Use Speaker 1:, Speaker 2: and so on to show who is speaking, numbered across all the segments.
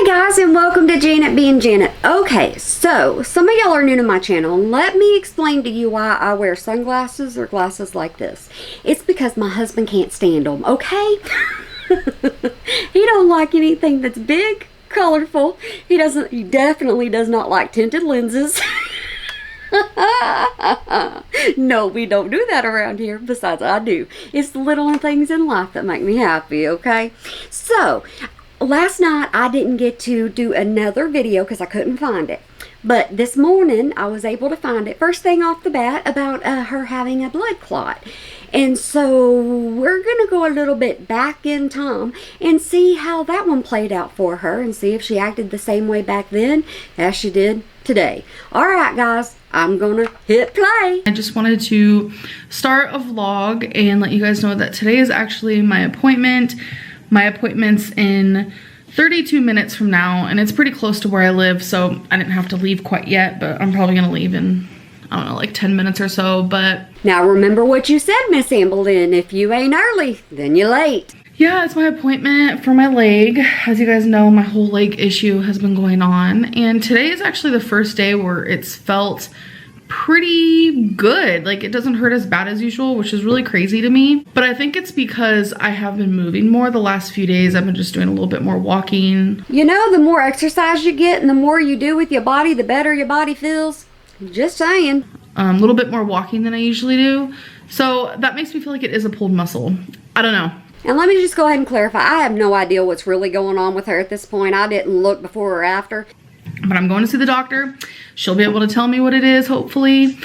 Speaker 1: Guys, and welcome to Janet being Janet. Okay, so some of y'all are new to my channel. Let me explain to you why I wear sunglasses or glasses like this. It's because my husband can't stand them, okay? He don't like anything that's big, colorful. He definitely does not like tinted lenses. No, we don't do that around here. Besides, I do. It's the little things in life that make me happy, okay? So, last night I didn't get to do another video because I couldn't find it. But this morning I was able to find it. First thing off the bat about her having a blood clot. And so we're going to go a little bit back in time and see how that one played out for her and see if she acted the same way back then as she did today. Alright guys, I'm gonna hit play.
Speaker 2: I just wanted to start a vlog and let you guys know that today is actually my appointment. My appointment's in 32 minutes from now, and it's pretty close to where I live, so I didn't have to leave quite yet, but I'm probably gonna leave in, I don't know, like 10 minutes or so. But
Speaker 1: now remember what you said, Miss Amberlynn. If you ain't early, then you're late.
Speaker 2: Yeah, it's my appointment for my leg. As you guys know, my whole leg issue has been going on, and today is actually the first day where it's felt pretty good. Like, it doesn't hurt as bad as usual, which is really crazy to me. But I think it's because I have been moving more the last few days. I've been just doing a little bit more walking.
Speaker 1: You know, the more exercise you get and the more you do with your body, the better your body feels. Just saying.
Speaker 2: A little bit more walking than I usually do. So that makes me feel like it is a pulled muscle. I don't know.
Speaker 1: And let me just go ahead and clarify. I have no idea what's really going on with her at this point. I didn't look before or after.
Speaker 2: But I'm going to see the doctor. She'll be able to tell me what it is, hopefully.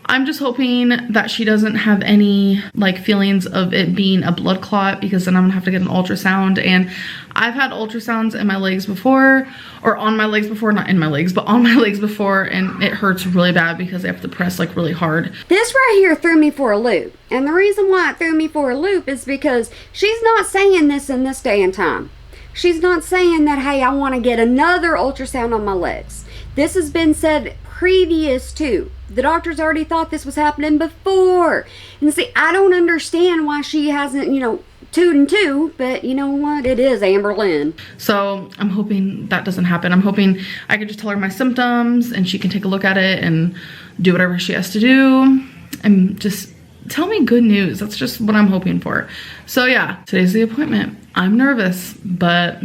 Speaker 2: I'm just hoping that she doesn't have any like feelings of it being a blood clot, because then I'm gonna have to get an ultrasound. And I've had ultrasounds in my legs before, or on my legs before, not in my legs, but on my legs before, and it hurts really bad because they have to press like really hard.
Speaker 1: This right here threw me for a loop. And the reason why it threw me for a loop is because she's not saying this in this day and time. She's not saying that, hey, I want to get another ultrasound on my legs. This has been said previous to. The doctors already thought this was happening before. And see, I don't understand why she hasn't, you know, two, but you know what? It is Amberlynn.
Speaker 2: So I'm hoping that doesn't happen. I'm hoping I can just tell her my symptoms and she can take a look at it and do whatever she has to do and just tell me good news. That's just what I'm hoping for. So yeah, today's the appointment. I'm nervous, but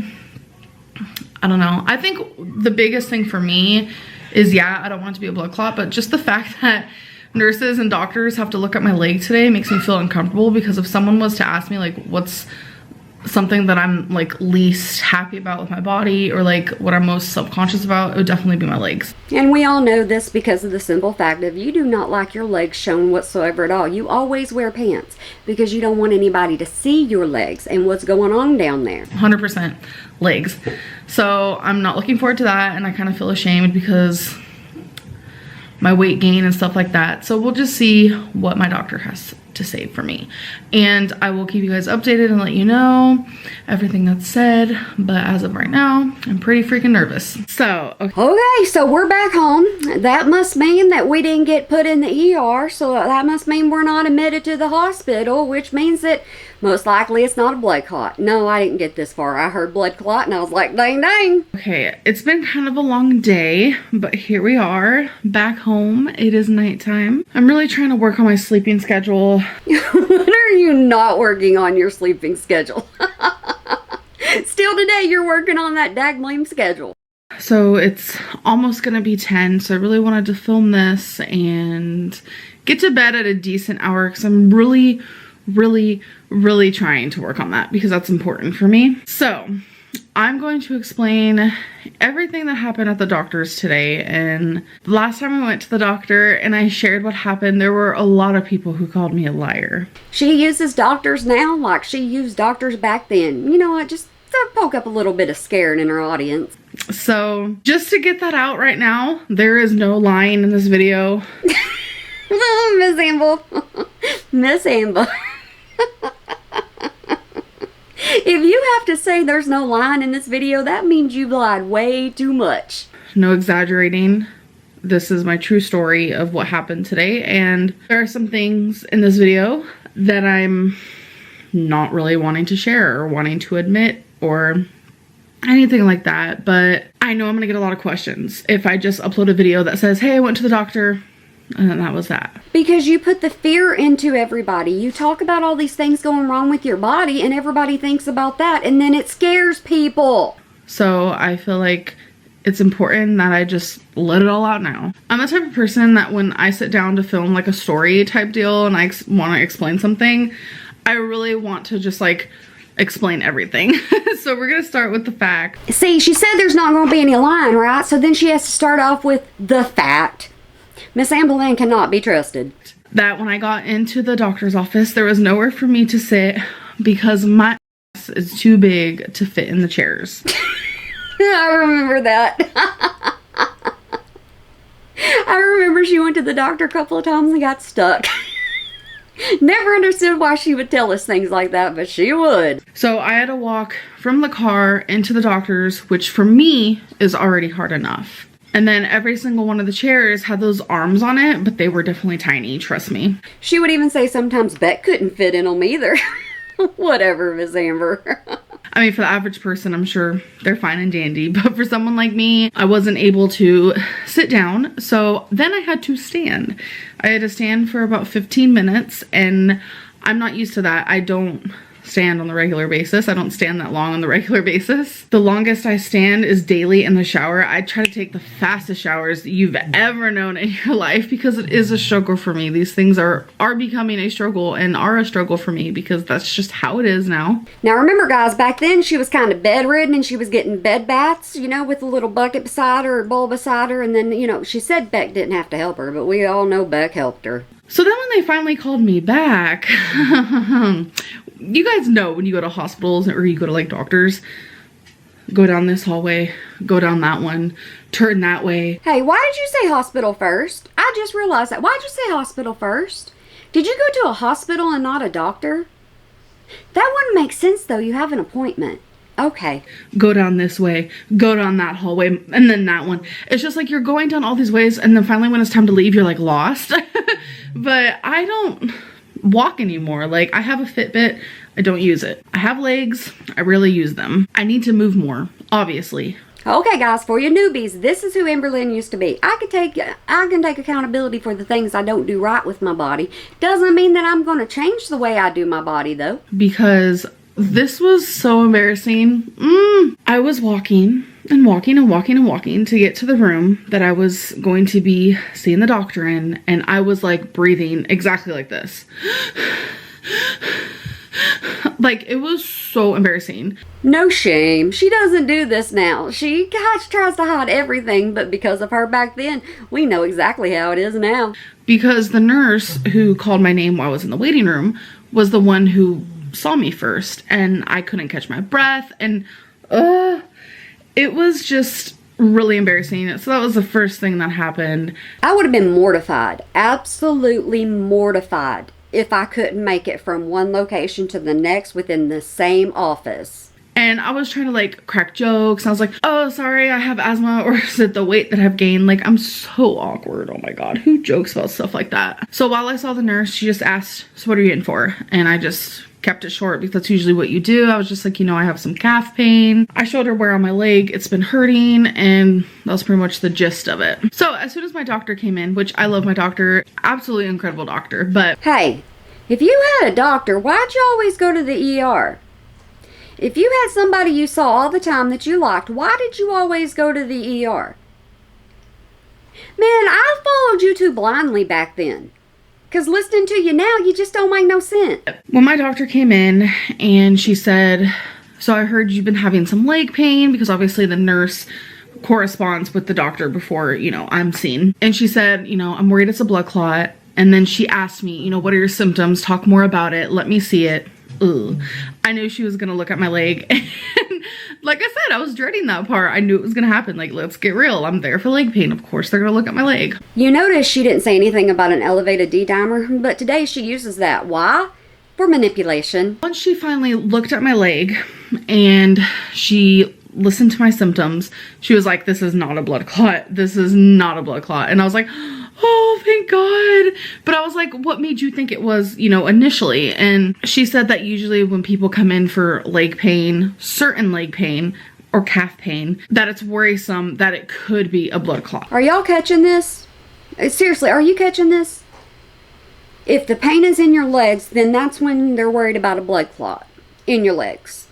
Speaker 2: I don't know. I think the biggest thing for me is, yeah, I don't want it to be a blood clot, but just the fact that nurses and doctors have to look at my leg today makes me feel uncomfortable, because if someone was to ask me like what's something that I'm like least happy about with my body, or like what I'm most subconscious about, it would definitely be my legs.
Speaker 1: And we all know this because of the simple fact of you do not like your legs shown whatsoever at all. You always wear pants because you don't want anybody to see your legs and what's going on down there.
Speaker 2: 100% legs. So I'm not looking forward to that, and I kind of feel ashamed because my weight gain and stuff like that. So we'll just see what my doctor has to say for me, and I will keep you guys updated and let you know everything that's said. But as of right now, I'm pretty freaking nervous. So
Speaker 1: okay, so we're back home. That must mean that we didn't get put in the ER, so that must mean we're not admitted to the hospital, which means that most likely it's not a blood clot. No, I didn't get this far. I heard blood clot and I was like, dang dang.
Speaker 2: Okay, it's been kind of a long day, but here we are back home. It is nighttime. I'm really trying to work on my sleeping schedule.
Speaker 1: When are you not working on your sleeping schedule? Still today you're working on that daggone schedule.
Speaker 2: So it's almost gonna be 10, so I really wanted to film this and get to bed at a decent hour, because I'm really trying to work on that, because that's important for me. So I'm going to explain everything that happened at the doctor's today. And the last time I went to the doctor and I shared what happened, there were a lot of people who called me a liar.
Speaker 1: She uses doctors now like she used doctors back then. You know what, just to poke up a little bit of scaring in her audience.
Speaker 2: So just to get that out right now, there is no lying in this video.
Speaker 1: Miss Amber. Miss Amber. If you have to say there's no line in this video, that means you've lied way too much.
Speaker 2: No exaggerating. This is my true story of what happened today, and there are some things in this video that I'm not really wanting to share or wanting to admit, or anything like that. But I know I'm gonna get a lot of questions if I just upload a video that says, hey, I went to the doctor, and then that was that.
Speaker 1: Because you put the fear into everybody. You talk about all these things going wrong with your body, and everybody thinks about that, and then it scares people.
Speaker 2: So I feel like it's important that I just let it all out now. I'm the type of person that when I sit down to film like a story type deal and I want to explain something, I really want to just like explain everything. So we're gonna start with the fact.
Speaker 1: See, she said there's not going to be any line, right? So then she has to start off with the fact. Miss amberlynn cannot be trusted.
Speaker 2: That when I got into the doctor's office, there was nowhere for me to sit because my ass is too big to fit in the chairs.
Speaker 1: I remember that. I remember she went to the doctor a couple of times and got stuck. Never understood why she would tell us things like that, but she would.
Speaker 2: So I had to walk from the car into the doctor's, which for me is already hard enough. And then every single one of the chairs had those arms on it, but they were definitely tiny, trust me.
Speaker 1: She would even say sometimes Beck couldn't fit in them either. Whatever, Miss Amber.
Speaker 2: I mean, for the average person, I'm sure they're fine and dandy, but for someone like me, I wasn't able to sit down, so then I had to stand. I had to stand for about 15 minutes, and I'm not used to that. I don't stand on the regular basis. I don't stand that long on the regular basis. The longest I stand is daily in the shower. I try to take the fastest showers that you've ever known in your life because it is a struggle for me. These things are becoming a struggle and are a struggle for me because that's just how it is now.
Speaker 1: Now remember guys, back then she was kind of bedridden and she was getting bed baths, you know, with a little bucket beside her, bowl beside her, and then, you know, she said Beck didn't have to help her, but we all know Beck helped her.
Speaker 2: So then when they finally called me back, you guys know when you go to hospitals or you go to like doctors, go down this hallway, go down that one, turn that way.
Speaker 1: Hey, why did you say hospital first? I just realized that. Why did you say hospital first? Did you go to a hospital and not a doctor? That wouldn't make sense though. You have an appointment. Okay.
Speaker 2: Go down this way, go down that hallway, and then that one. It's just like you're going down all these ways, and then finally when it's time to leave, you're like lost. But I don't walk anymore. Like, I have a Fitbit, I don't use it. I have legs, I rarely use them. I need to move more, obviously.
Speaker 1: Okay guys, for you newbies, this is who amberlynn used to be. I can take accountability for the things I don't do right with my body. Doesn't mean that I'm going to change the way I do my body though.
Speaker 2: Because this was so embarrassing. I was walking and walking and walking and walking to get to the room that I was going to be seeing the doctor in, and I was like breathing exactly like this. Like, it was so embarrassing.
Speaker 1: No shame. She doesn't do this now. She tries to hide everything, but because of her back then, we know exactly how it is now.
Speaker 2: Because the nurse who called my name while I was in the waiting room was the one who saw me first, and I couldn't catch my breath, and it was just really embarrassing. So that was the first thing that happened.
Speaker 1: I would have been mortified, absolutely mortified, if I couldn't make it from one location to the next within the same office.
Speaker 2: And I was trying to like crack jokes. I was like, oh, sorry, I have asthma, or is it the weight that I've gained? Like, I'm so awkward. Oh my God, who jokes about stuff like that? So while I saw the nurse, she just asked, so what are you in for? And I just kept it short because that's usually what you do. I was just like, you know, I have some calf pain. I showed her where on my leg it's been hurting, and that was pretty much the gist of it. So as soon as my doctor came in, which I love my doctor, absolutely incredible doctor, but
Speaker 1: hey, if you had a doctor, why'd you always go to the ER? If you had somebody you saw all the time that you liked, why did you always go to the ER? Man, I followed you too blindly back then. Because listening to you now, you just don't make no sense.
Speaker 2: When my doctor came in and she said, so I heard you've been having some leg pain, because obviously the nurse corresponds with the doctor before, you know, I'm seen. And she said, you know, I'm worried it's a blood clot. And then she asked me, you know, what are your symptoms? Talk more about it. Let me see it. Ugh. I knew she was going to look at my leg. And like I said, I was dreading that part. I knew it was going to happen. Like, let's get real. I'm there for leg pain. Of course, they're going to look at my leg.
Speaker 1: You notice she didn't say anything about an elevated D-dimer, but today she uses that. Why? For manipulation.
Speaker 2: Once she finally looked at my leg and she listened to my symptoms, she was like, this is not a blood clot. This is not a blood clot. And I was like, oh, thank God. But I was like, what made you think it was, you know, initially? And she said that usually when people come in for leg pain, certain leg pain, or calf pain, that it's worrisome that it could be a blood clot.
Speaker 1: Are y'all catching this? Seriously, are you catching this? If the pain is in your legs, then that's when they're worried about a blood clot in your legs.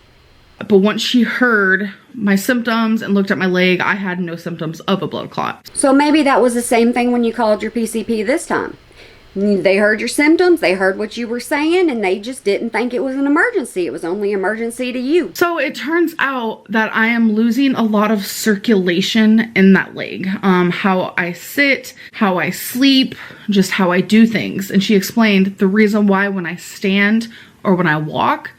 Speaker 2: But once she heard my symptoms and looked at my leg, I had no symptoms of a blood clot.
Speaker 1: So maybe that was the same thing when you called your PCP this time. They heard your symptoms, they heard what you were saying, and they just didn't think it was an emergency. It was only emergency to you.
Speaker 2: So it turns out that I am losing a lot of circulation in that leg. How I sit, how I sleep, just how I do things. And she explained the reason why when I stand or when I walk,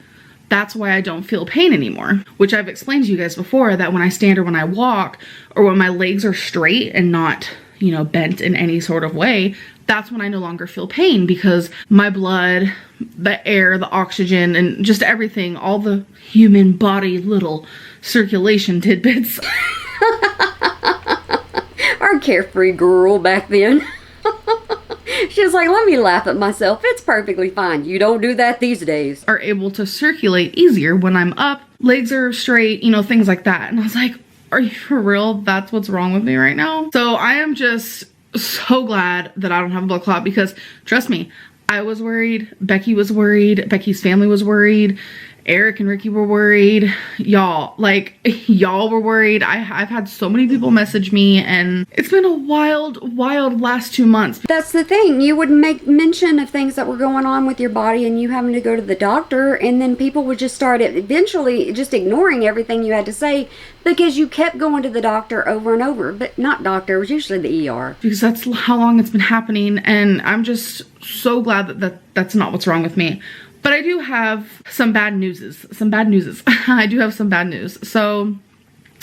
Speaker 2: that's why I don't feel pain anymore, which I've explained to you guys before, that when I stand or when I walk or when my legs are straight and not, you know, bent in any sort of way, that's when I no longer feel pain, because my blood, the air, the oxygen, and just everything, all the human body little circulation tidbits.
Speaker 1: Our carefree girl back then. She was like, let me laugh at myself. It's perfectly fine. You don't do that these days.
Speaker 2: Are able to circulate easier when I'm up, legs are straight, you know, things like that. And I was like, are you for real? That's what's wrong with me right now? So I am just so glad that I don't have a blood clot, because trust me, I was worried. Becky was worried. Becky's family was worried. Eric and Ricky were worried. Y'all, like, y'all were worried. I've had so many people message me, and it's been a wild last 2 months.
Speaker 1: That's the thing. You would make mention of things that were going on with your body and you having to go to the doctor, and then people would just start eventually just ignoring everything you had to say because you kept going to the doctor over and over. But not doctor, it was usually the ER.
Speaker 2: Because that's how long it's been happening, and I'm just so glad that that's not what's wrong with me. But I do have some bad news. I do have some bad news. So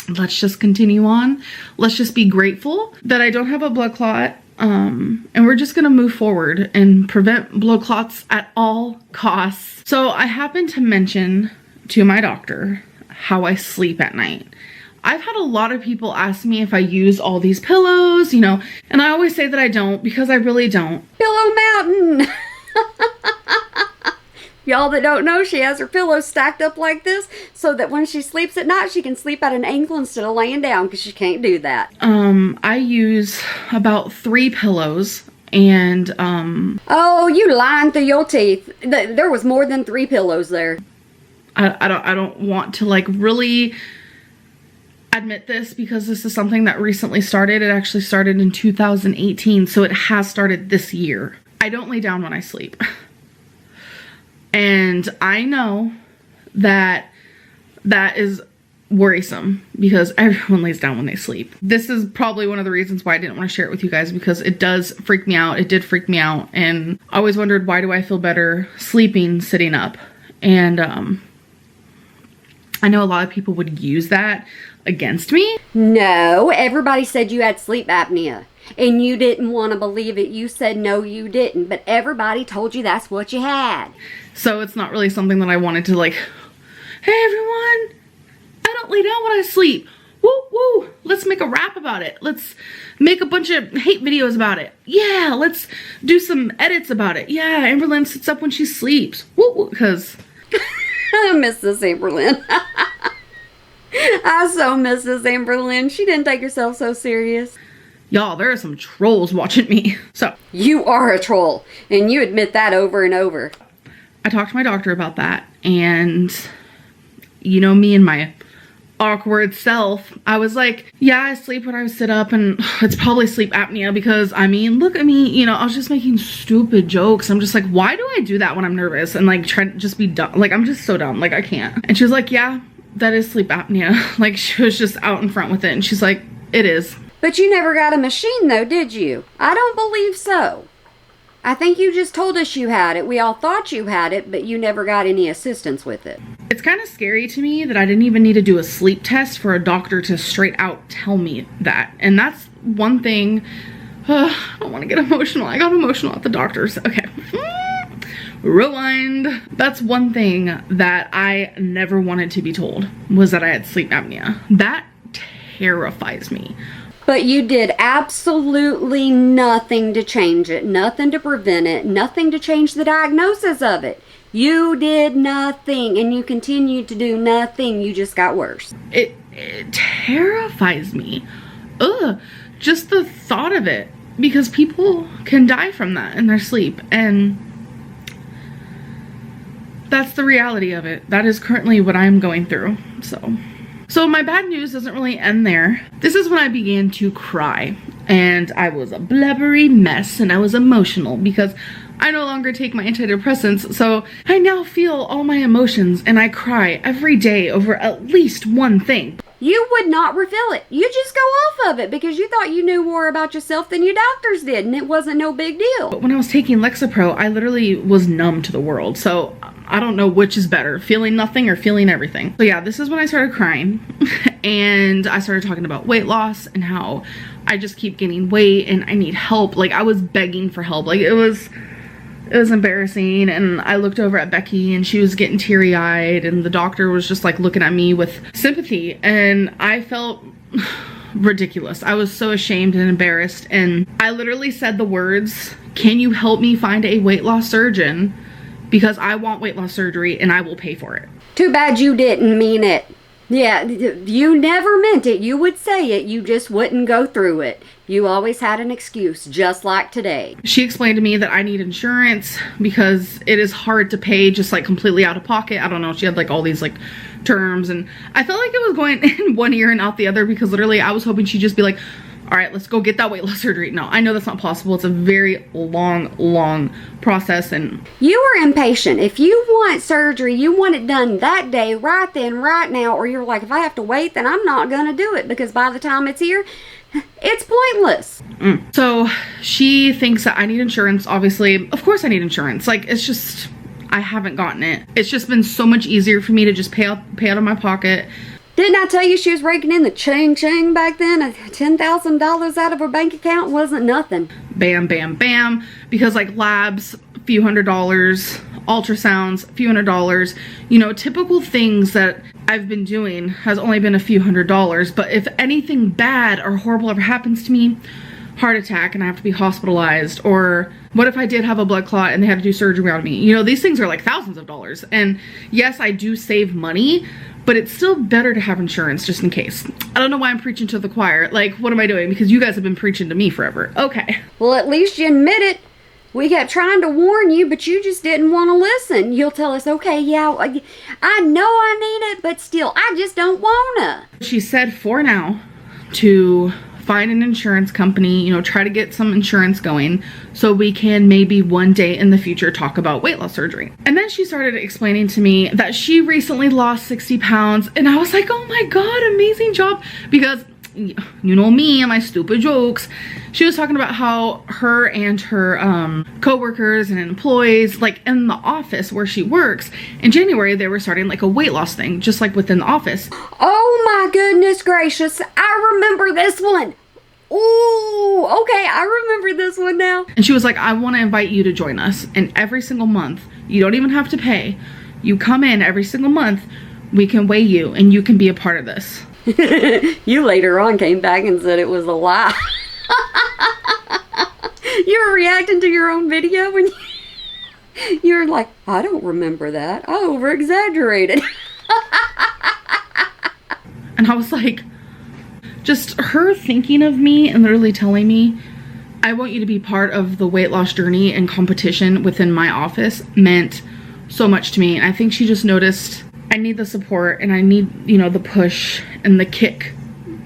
Speaker 2: let's just continue on. Let's just be grateful that I don't have a blood clot. And we're just gonna move forward and prevent blood clots at all costs. So I happened to mention to my doctor how I sleep at night. I've had a lot of people ask me if I use all these pillows, you know, and I always say that I don't, because I really don't.
Speaker 1: Pillow Mountain! Y'all that don't know, she has her pillows stacked up like this so that when she sleeps at night, she can sleep at an angle instead of laying down, because she can't do that.
Speaker 2: I use about 3 pillows, and
Speaker 1: Oh, you lying through your teeth. There was more than 3 pillows there.
Speaker 2: I don't want to like really admit this, because this is something that recently started. It actually started in 2018, so it has started this year. I don't lay down when I sleep. And I know that that is worrisome, because everyone lays down when they sleep. This is probably one of the reasons why I didn't want to share it with you guys, because it does freak me out. It did freak me out. And I always wondered, why do I feel better sleeping sitting up? And I know a lot of people would use that against me.
Speaker 1: No, everybody said you had sleep apnea. And you didn't want to believe it. You said no, you didn't. But everybody told you that's what you had.
Speaker 2: So it's not really something that I wanted to like, hey everyone, I don't lay down when I sleep. Woo woo, let's make a rap about it. Let's make a bunch of hate videos about it. Yeah, let's do some edits about it. Yeah, Amberlynn sits up when she sleeps. Woo woo, because
Speaker 1: I miss this Amberlynn. I so miss this Amberlynn. She didn't take herself so serious.
Speaker 2: Y'all, there are some trolls watching me. So
Speaker 1: you are a troll, and you admit that over and over.
Speaker 2: I talked to my doctor about that, and you know me and my awkward self, I was like, yeah, I sleep when I sit up, and it's probably sleep apnea, because I mean, look at me, you know, I was just making stupid jokes. I'm just like, why do I do that when I'm nervous and like try to just be dumb? Like, I'm just so dumb, like I can't. And she was like, yeah, that is sleep apnea. Like, she was just out in front with it, and she's like, it is.
Speaker 1: But you never got a machine though, did you? I don't believe so. I think you just told us you had it. We all thought you had it, but you never got any assistance with it.
Speaker 2: It's kind of scary to me that I didn't even need to do a sleep test for a doctor to straight out tell me that. And that's one thing. I don't want to get emotional. I got emotional at the doctor's. Okay. Rewind. That's one thing that I never wanted to be told, was that I had sleep apnea. That terrifies me.
Speaker 1: But you did absolutely nothing to change it, nothing to prevent it, nothing to change the diagnosis of it. You did nothing, and you continued to do nothing. You just got worse.
Speaker 2: it terrifies me. Ugh, just the thought of it, because people can die from that in their sleep, and that's the reality of it. That is currently what I'm going through. So my bad news doesn't really end there. This is when I began to cry, and I was a blubbery mess, and I was emotional because I no longer take my antidepressants, so I now feel all my emotions, and I cry every day over at least one thing.
Speaker 1: You would not refill it. You just go off of it because you thought you knew more about yourself than your doctors did, and it wasn't no big deal.
Speaker 2: But when I was taking Lexapro, I literally was numb to the world, so I don't know which is better, feeling nothing or feeling everything. So yeah, this is when I started crying, and I started talking about weight loss and how I just keep gaining weight and I need help. Like, I was begging for help. Like, it was embarrassing, and I looked over at Becky and she was getting teary-eyed, and the doctor was just like looking at me with sympathy, and I felt ridiculous. I was so ashamed and embarrassed, and I literally said the words, "Can you help me find a weight loss surgeon? Because I want weight loss surgery and I will pay for it."
Speaker 1: Too bad you didn't mean it. Yeah, you never meant it. You would say it, you just wouldn't go through it. You always had an excuse, just like today.
Speaker 2: She explained to me that I need insurance because it is hard to pay just like completely out of pocket. I don't know, she had like all these like terms, and I felt like it was going in one ear and out the other, because literally I was hoping she'd just be like, all right, let's go get that weight loss surgery. No, I know that's not possible. It's a very long process, and
Speaker 1: you were impatient. If you want surgery, you want it done that day, right then, right now, or you're like, if I have to wait, then I'm not gonna do it, because by the time it's here, it's pointless.
Speaker 2: So she thinks that I need insurance. Obviously, of course I need insurance. Like, it's just, I haven't gotten it. It's just been so much easier for me to just pay out of my pocket.
Speaker 1: Didn't I tell you she was raking in the ching back then? $10,000 out of her bank account wasn't nothing.
Speaker 2: Bam, bam, bam. Because like labs, a few $100s, ultrasounds, a few $100s, you know, typical things that I've been doing has only been a few $100s. But if anything bad or horrible ever happens to me, heart attack and I have to be hospitalized, or what if I did have a blood clot and they had to do surgery on me? You know, these things are like thousands of dollars. And yes, I do save money, but it's still better to have insurance just in case. I don't know why I'm preaching to the choir. Like, what am I doing? Because you guys have been preaching to me forever. Okay.
Speaker 1: Well, at least you admit it. We kept trying to warn you, but you just didn't want to listen. You'll tell us, okay, yeah, I know I need it, but still, I just don't wanna.
Speaker 2: She said for now to find an insurance company, you know, try to get some insurance going so we can maybe one day in the future talk about weight loss surgery. And then she started explaining to me that she recently lost 60 pounds, and I was like, oh my God, amazing job. Because you know me and my stupid jokes. She was talking about how her and her co-workers and employees, like in the office where she works, in January they were starting like a weight loss thing, just like within the office.
Speaker 1: Oh my goodness gracious, I remember this one. Ooh, okay, I remember this one now.
Speaker 2: And she was like, I want to invite you to join us, and every single month, you don't even have to pay. You come in every single month, we can weigh you and you can be a part of this.
Speaker 1: You later on came back and said it was a lie. You were reacting to your own video when you were like, I don't remember that. I over-exaggerated.
Speaker 2: And I was like, just her thinking of me and literally telling me, I want you to be part of the weight loss journey and competition within my office meant so much to me. And I think she just noticed I need the support and I need, you know, the push and the kick,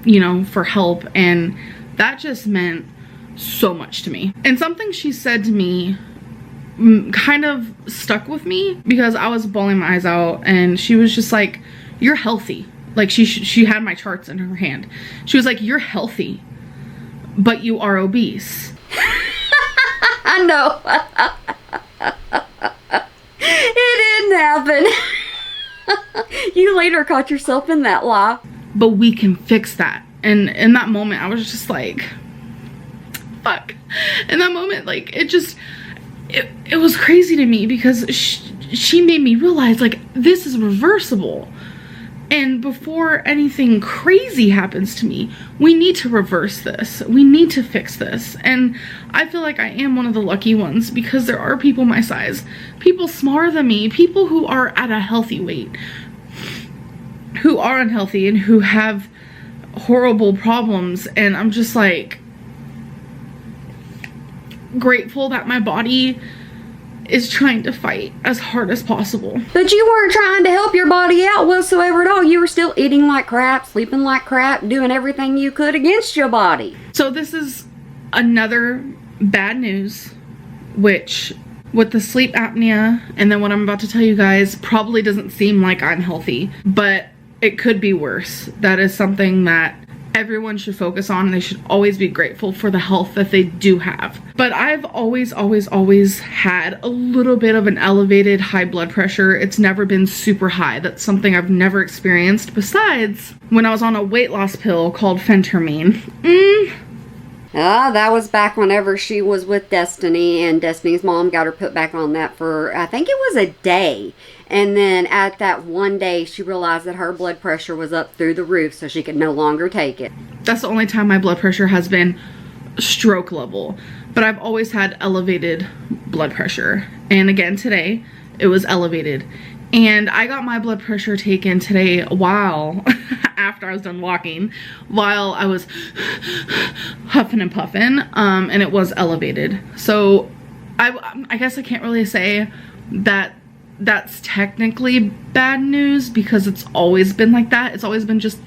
Speaker 2: you know, for help. And that just meant so much to me. And something she said to me kind of stuck with me, because I was bawling my eyes out, and she was just like, you're healthy. Like, she had my charts in her hand. She was like, you're healthy, but you are obese.
Speaker 1: I know. It didn't happen. You later caught yourself in that lie.
Speaker 2: But we can fix that. And in that moment, I was just like, fuck. In that moment, like, it was crazy to me, because she made me realize, like, this is reversible. And before anything crazy happens to me, we need to reverse this. We need to fix this. And I feel like I am one of the lucky ones, because there are people my size, people smaller than me, people who are at a healthy weight, who are unhealthy and who have horrible problems, and I'm just like grateful that my body is trying to fight as hard as possible.
Speaker 1: But you weren't trying to help your body out whatsoever at all. You were still eating like crap, sleeping like crap, doing everything you could against your body.
Speaker 2: So this is another bad news, which with the sleep apnea and then what I'm about to tell you guys probably doesn't seem like I'm healthy, but it could be worse. That is something that everyone should focus on, and they should always be grateful for the health that they do have. But I've always had a little bit of an elevated high blood pressure. It's never been super high. That's something I've never experienced besides when I was on a weight loss pill called phentermine.
Speaker 1: That was back whenever she was with Destiny, and Destiny's mom got her put back on that for, I think it was a day. And then at that one day, she realized that her blood pressure was up through the roof, so she could no longer take it.
Speaker 2: That's the only time my blood pressure has been stroke level. But I've always had elevated blood pressure. And again, today, it was elevated. And I got my blood pressure taken today while, after I was done walking, while I was huffing and puffing, and it was elevated. So I guess I can't really say that that's technically bad news, because it's always been like that. It's always been just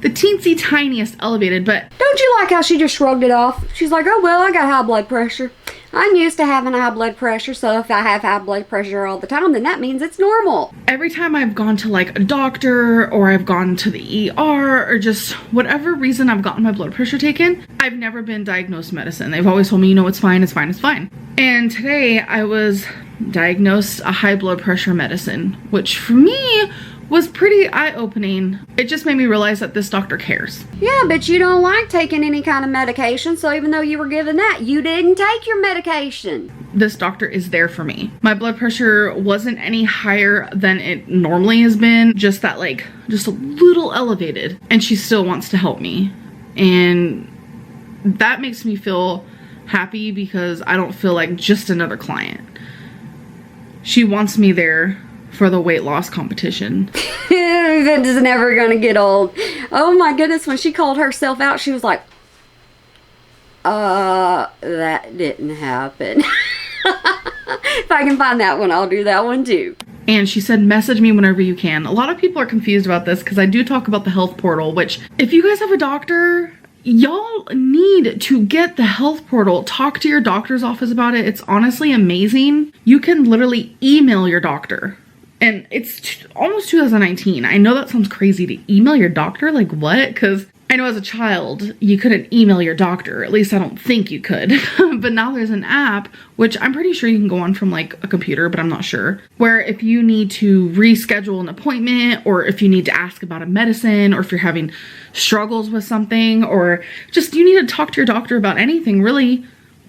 Speaker 2: the teensy tiniest elevated. But
Speaker 1: don't you like how she just shrugged it off? She's like, oh well, I got high blood pressure. I'm used to having high blood pressure, so if I have high blood pressure all the time, then that means it's normal.
Speaker 2: Every time I've gone to like a doctor, or I've gone to the ER, or just whatever reason I've gotten my blood pressure taken, I've never been diagnosed medicine. They've always told me, you know, it's fine, it's fine, it's fine. And today I was diagnosed a high blood pressure medicine, which for me was pretty eye-opening. It just made me realize that this doctor cares.
Speaker 1: Yeah, but you don't like taking any kind of medication, so even though you were given that, you didn't take your medication.
Speaker 2: This doctor is there for me. My blood pressure wasn't any higher than it normally has been, just that like, just a little elevated, and she still wants to help me. And that makes me feel happy, because I don't feel like just another client. She wants me there for the weight loss competition.
Speaker 1: That is never gonna get old. Oh my goodness, when she called herself out, she was like, that didn't happen. If I can find that one, I'll do that one too.
Speaker 2: And she said, message me whenever you can. A lot of people are confused about this, because I do talk about the health portal, which if you guys have a doctor, y'all need to get the health portal. Talk to your doctor's office about it. It's honestly amazing. You can literally email your doctor. And it's almost 2019. I know that sounds crazy to email your doctor. Like what? Because I know as a child, you couldn't email your doctor. At least I don't think you could. But now there's an app, which I'm pretty sure you can go on from like a computer, but I'm not sure. Where if you need to reschedule an appointment, or if you need to ask about a medicine, or if you're having struggles with something, or just you need to talk to your doctor about anything, really,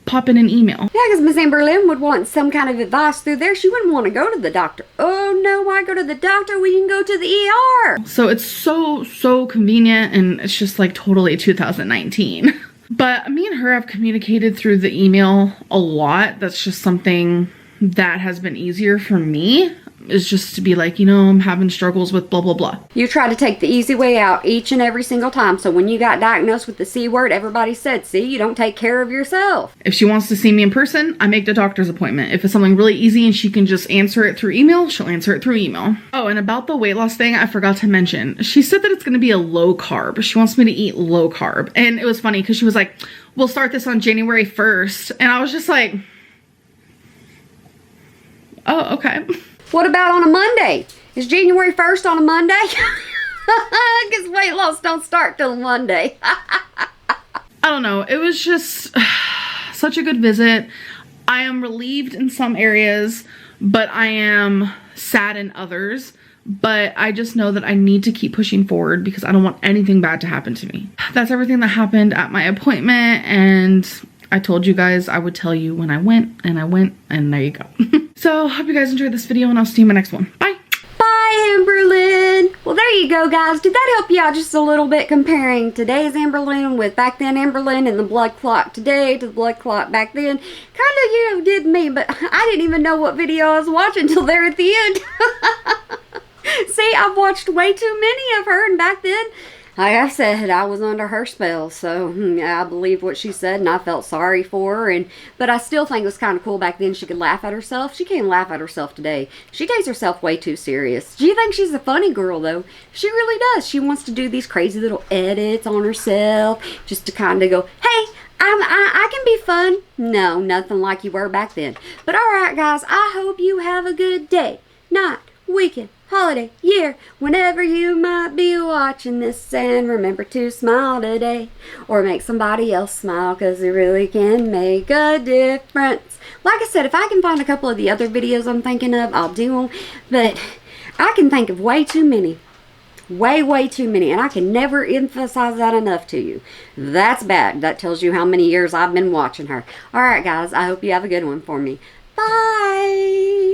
Speaker 2: pop in an email.
Speaker 1: Yeah, because Miss Amberlynn would want some kind of advice through there. She wouldn't want to go to the doctor. Oh no, why go to the doctor? We can go to the ER.
Speaker 2: So it's so convenient, and it's just like totally 2019. But me and her have communicated through the email a lot. That's just something that has been easier for me, is just to be like, you know, I'm having struggles with blah, blah, blah.
Speaker 1: You try to take the easy way out each and every single time. So when you got diagnosed with the C word, everybody said, see, you don't take care of yourself.
Speaker 2: If she wants to see me in person, I make the doctor's appointment. If it's something really easy and she can just answer it through email, she'll answer it through email. Oh, and about the weight loss thing, I forgot to mention. She said that it's going to be a low carb. She wants me to eat low carb. And it was funny because she was like, we'll start this on January 1st. And I was just like, oh, okay.
Speaker 1: What about on a Monday? Is January 1st on a Monday? Because weight loss don't start till Monday.
Speaker 2: I don't know. It was just such a good visit. I am relieved in some areas, but I am sad in others. But I just know that I need to keep pushing forward, because I don't want anything bad to happen to me. That's everything that happened at my appointment, and I told you guys I would tell you when I went, and there you go. So, hope you guys enjoyed this video, and I'll see you in my next one. Bye!
Speaker 1: Bye, Amberlynn! Well, there you go, guys. Did that help you out just a little bit, comparing today's Amberlynn with back then Amberlynn, and the blood clot today to the blood clot back then? Kind of, you know, did me, but I didn't even know what video I was watching till there at the end. See, I've watched way too many of her, and back then, like I said, I was under her spell, so I believed what she said, and I felt sorry for her. But I still think it was kind of cool back then. She could laugh at herself. She can't laugh at herself today. She takes herself way too serious. She thinks she's a funny girl, though. She really does. She wants to do these crazy little edits on herself, just to kind of go, hey, I can be fun. No, nothing like you were back then. But all right, guys, I hope you have a good day, night, weekend, holiday, year, whenever you might be watching this, and remember to smile today, or make somebody else smile, because it really can make a difference. Like I said, if I can find a couple of the other videos I'm thinking of, I'll do them, but I can think of way too many. Way too many, and I can never emphasize that enough to you. That's bad. That tells you how many years I've been watching her. All right, guys, I hope you have a good one for me. Bye.